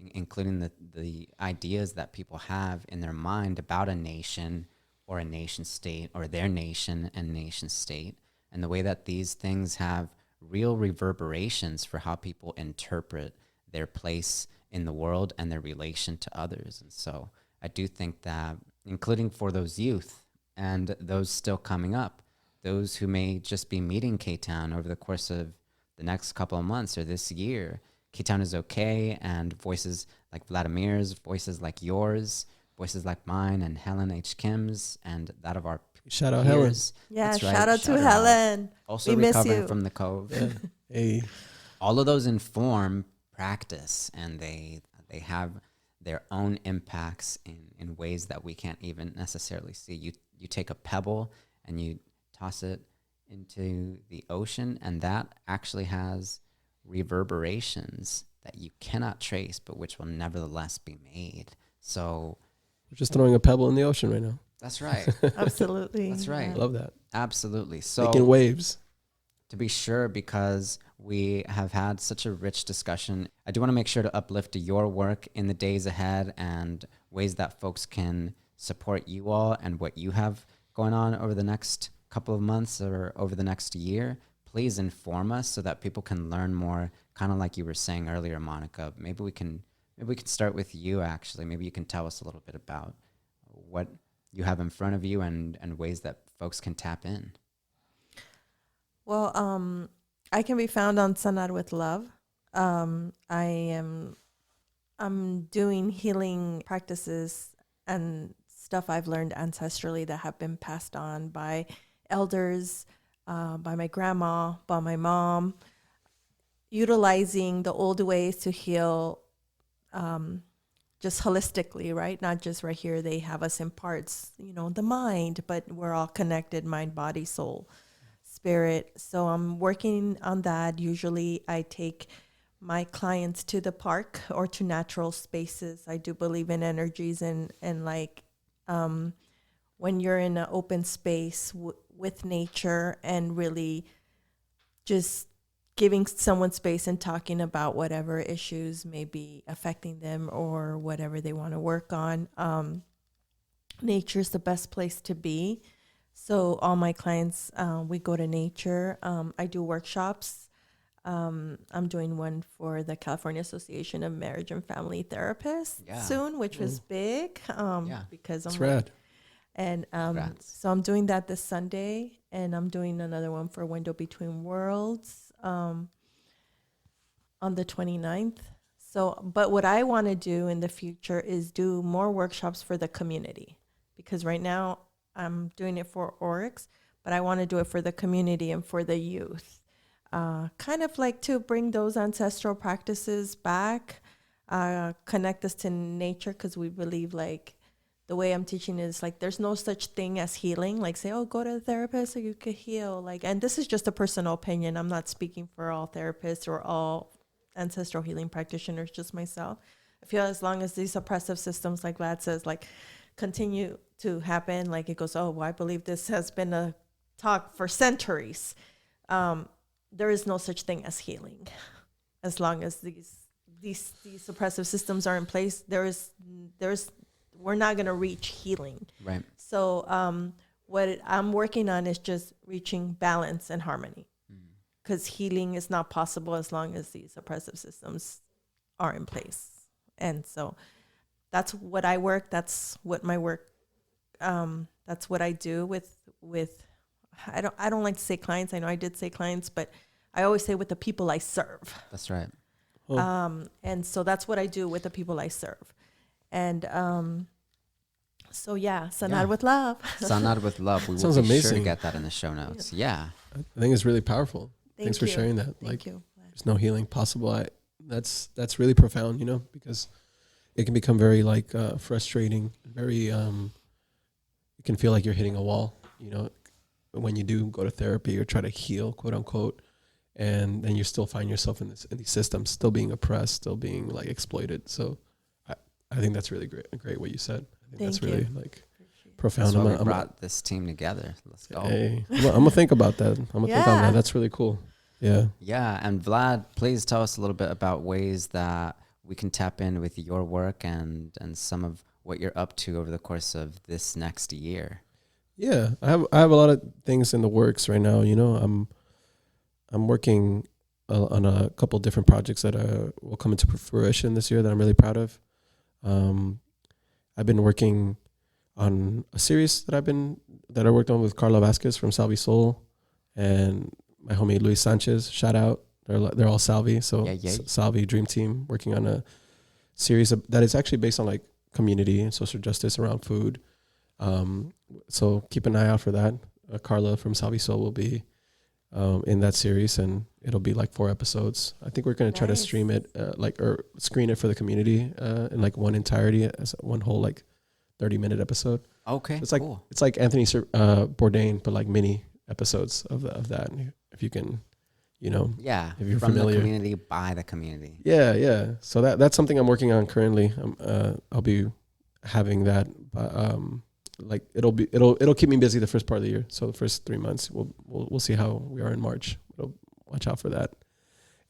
including the ideas that people have in their mind about a nation or a nation state, or their nation and nation state, and the way that these things have real reverberations for how people interpret their place in the world and their relation to others. And so I do think that, including for those youth and those still coming up, those who may just be meeting K-Town over the course of the next couple of months or this year, K-Town is okay, and voices like Vladimir's, voices like yours, voices like mine and Helen H. Kim's, and that of our shout out peers. Helen. Yeah, That's right. shout out to Helen. Also we recovering miss you. from the Cove. Yeah. Hey. All of those inform practice, and they have their own impacts in ways that we can't even necessarily see. You take a pebble and you toss it into the ocean, and that actually has reverberations that you cannot trace, but which will nevertheless be made. So we're just throwing a pebble in the ocean right now. That's right. Absolutely. That's right. I love that. Absolutely. So making waves. To be sure, because we have had such a rich discussion, I do want to make sure to uplift your work in the days ahead and ways that folks can support you all and what you have going on over the next couple of months or over the next year. please inform us so that people can learn more. Kind of like you were saying earlier, Monica. Maybe we can start with you. Actually, maybe you can tell us a little bit about what you have in front of you and ways that folks can tap in. Well, I can be found on Sanar with Love. I'm doing healing practices and stuff I've learned ancestrally that have been passed on by elders, by my grandma, by my mom, utilizing the old ways to heal just holistically, right? Not just right here, they have us in parts, the mind, but we're all connected, mind, body, soul, spirit. So I'm working on that. Usually I take my clients to the park or to natural spaces. I do believe in energies and like when you're in an open space with nature and really just giving someone space and talking about whatever issues may be affecting them or whatever they want to work on. Nature's the best place to be. So all my clients, we go to nature. I do workshops. I'm doing one for the California Association of Marriage and Family Therapists soon, which was big because I'm That's rad. And so I'm doing that this Sunday, and I'm doing another one for Window Between Worlds on the 29th. So, but what I want to do in the future is do more workshops for the community, because right now I'm doing it for Oryx, but I want to do it for the community and for the youth. Kind of like to bring those ancestral practices back, connect us to nature, because we believe like the way I'm teaching is like there's no such thing as healing. Like say, oh, go to a therapist so you could heal. Like, and this is just a personal opinion. I'm not speaking for all therapists or all ancestral healing practitioners, just myself. I feel as long as these oppressive systems, like Vlad says, like continue to happen, like it goes, oh, well, I believe this has been a talk for centuries. There is no such thing as healing. As long as these oppressive systems are in place, we're not going to reach healing. Right. So what I'm working on is just reaching balance and harmony, because healing is not possible as long as these oppressive systems are in place. And so that's what I work. That's what my work. That's what I do with. I don't like to say clients. I know I did say clients, but I always say with the people I serve. That's right. And so that's what I do with the people I serve. And so Sanar with Love. Sanar with Love. We will Sounds be sure amazing. to get that in the show notes. Yeah. I think it's really powerful. Thanks for you. sharing that. Thank you. There's no healing possible. That's really profound, because it can become very like frustrating, very you can feel like you're hitting a wall, when you do go to therapy or try to heal, quote unquote, and then you still find yourself in these systems, still being oppressed, still being like exploited. So I think that's really great what you said. I think that's really like profound. That's why we brought this team together. Let's go. Hey, I'm gonna think about that. I'm gonna think on that. That's really cool. Yeah. Yeah. And Vlad, please tell us a little bit about ways that we can tap in with your work and some of what you're up to over the course of this next year. Yeah, I have a lot of things in the works right now. I'm working on a couple different projects that will come into fruition this year that I'm really proud of. I've been working on a series that I worked on with Carla Vasquez from Salvi Soul and my homie Luis Sanchez. Shout out, they're all Salvi. So Salvi Dream Team, working on a series that is actually based on like community and social justice around food. So keep an eye out for that. Carla from Salvi Soul will be in that series, and it'll be like 4 episodes. I think we're going to try to stream it or screen it for the community in like one entirety as one whole like 30-minute episode. Okay, it's like cool. It's like Anthony Bourdain, but like mini episodes of that. If you can, if you're from familiar. The community by the community. Yeah. So that's something I'm working on currently. I'll be having that. Like it'll keep me busy the first part of the year. So the first 3 months, we'll see how we are in March. Watch out for that.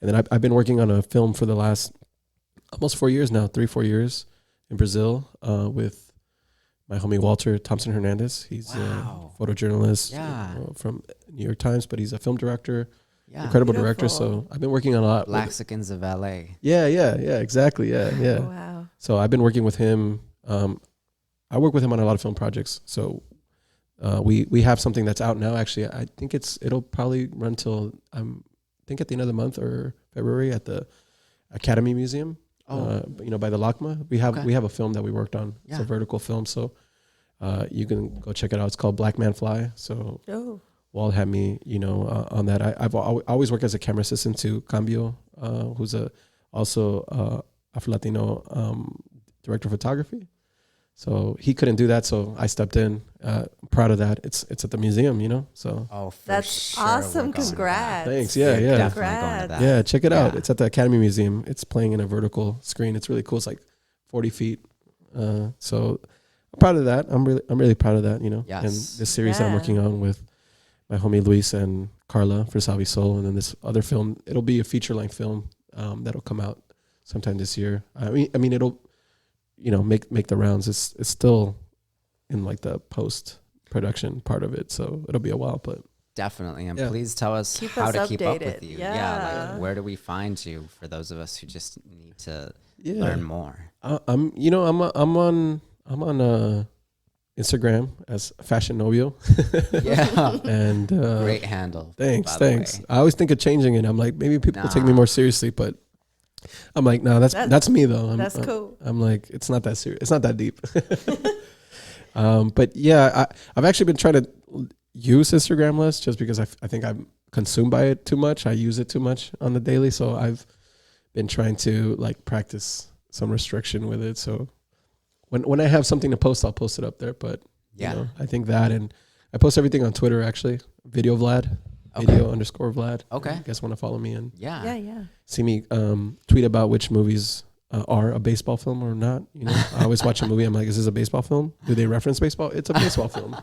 And then I've been working on a film for the last almost 4 years now, 3-4 years in Brazil with my homie Walter Thompson Hernandez. He's a photojournalist from New York Times, but he's a film director, Yeah. incredible director. So Beautiful. I've been working on a lot. Blaxicans of LA. Yeah, exactly. Yeah. Wow. So I've been working with him. I work with him on a lot of film projects. So we have something that's out now. Actually, I think it'll probably run till I think at the end of the month or February at the Academy Museum. By the LACMA. We have a film that we worked on. It's Yeah. a vertical film. So you can go check it out. It's called Black Man Fly. So Oh. Walt had me, on that. I've always worked as a camera assistant to Cambio, who's also Afro-Latino director of photography. So he couldn't do that, so I stepped in. I'm proud of that. It's at the museum, so. Oh, for That's sure. awesome. We're going to that. Congrats. Thanks. We're Yeah. definitely going to Congrats. that. Yeah, check it out. Yeah. It's at the Academy Museum. It's playing in a vertical screen. It's really cool. It's like 40 feet. So I'm proud of that. I'm really proud of that, Yes. And this series that I'm Yeah. working on with my homie Luis and Carla for Salvi Soul, and then this other film. It'll be a feature-length film that'll come out sometime this year. I mean, it'll, make the rounds. It's still in like the post-production part of it, so it'll be a while, but. Definitely. And Yeah. please tell us Keep how us to keep up updated. with you. Yeah. Like where do we find you for those of us who just need to Yeah. learn more? I'm on Instagram as Fashion Novio. Yeah. And Great handle. thanks. by the way. I always think of changing it. I'm like, maybe people will take me Nah. more seriously, but I'm like, no, that's me though. That's cool. I'm like, it's not that serious. It's not that deep. But yeah, I've actually been trying to use Instagram less just because I think I'm consumed by it too much. I use it too much on the daily. So I've been trying to like practice some restriction with it. So when I have something to post, I'll post it up there. But Yeah. I think that, and I post everything on Twitter actually. Video Vlad, Okay. video_Vlad. Okay. You guys want to follow me and Yeah. Yeah. see me tweet about which movies are a baseball film or not. I always watch a movie. I'm like, is this a baseball film? Do they reference baseball? It's a baseball film.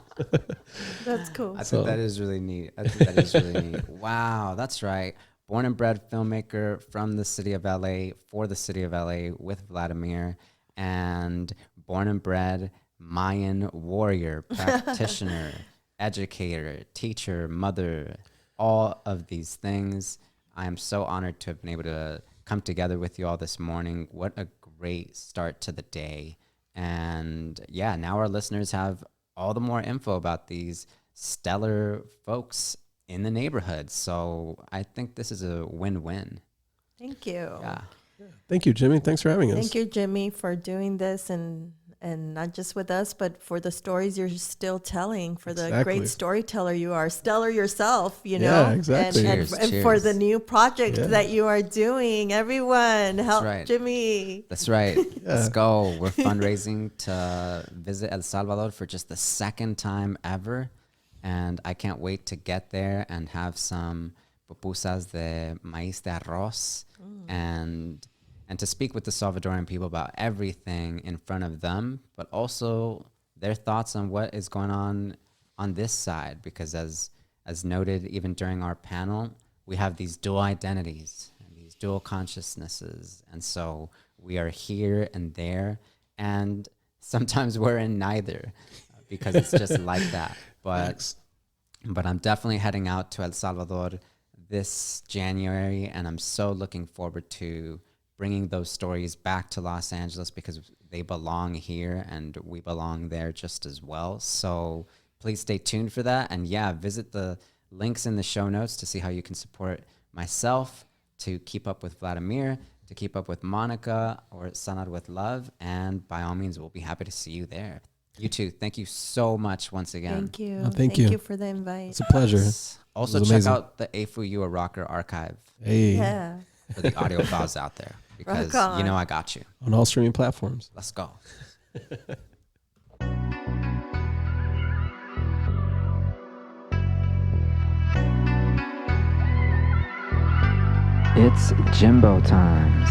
That's cool. I So- think that is really neat. Wow, that's right. Born and bred filmmaker from the city of LA, for the city of LA with Vladimir, and born and bred Mayan warrior, practitioner, educator, teacher, mother, all of these things. I am so honored to have been able to come together with you all this morning. What a great start to the day. And yeah, now our listeners have all the more info about these stellar folks in the neighborhood. So I think this is a win-win. Thank you. Yeah. Thank you, Jimmy. Thanks for having us. Thank you, Jimmy, for doing this and not just with us, but for the stories you're still telling, for the Exactly. great storyteller you are, stellar yourself, Yeah, exactly. and Cheers, for cheers. the new project Yeah. that you are doing. Everyone, help right. Jimmy. That's right. Let's Yeah. go. We're fundraising to visit El Salvador for just the second time ever. And I can't wait to get there and have some pupusas de maíz de arroz and to speak with the Salvadoran people about everything in front of them, but also their thoughts on what is going on this side. Because as noted, even during our panel, we have these dual identities and these dual consciousnesses. And so we are here and there, and sometimes we're in neither because it's just like that. But I'm definitely heading out to El Salvador this January, and I'm so looking forward to bringing those stories back to Los Angeles because they belong here and we belong there just as well. So please stay tuned for that. And yeah, visit the links in the show notes to see how you can support myself, to keep up with Vladimir, to keep up with Monica or Sanar with Love. And by all means, we'll be happy to see you there. You too. Thank you so much once again. Thank you. Oh, thank you. you for the invite. It's a pleasure. Also, It was check amazing. out the Ey Foo You, a Rocker archive Hey, Yeah. for the audio files out there because Rock on. you know I got you. on all streaming platforms. Let's go. It's Jimbo times.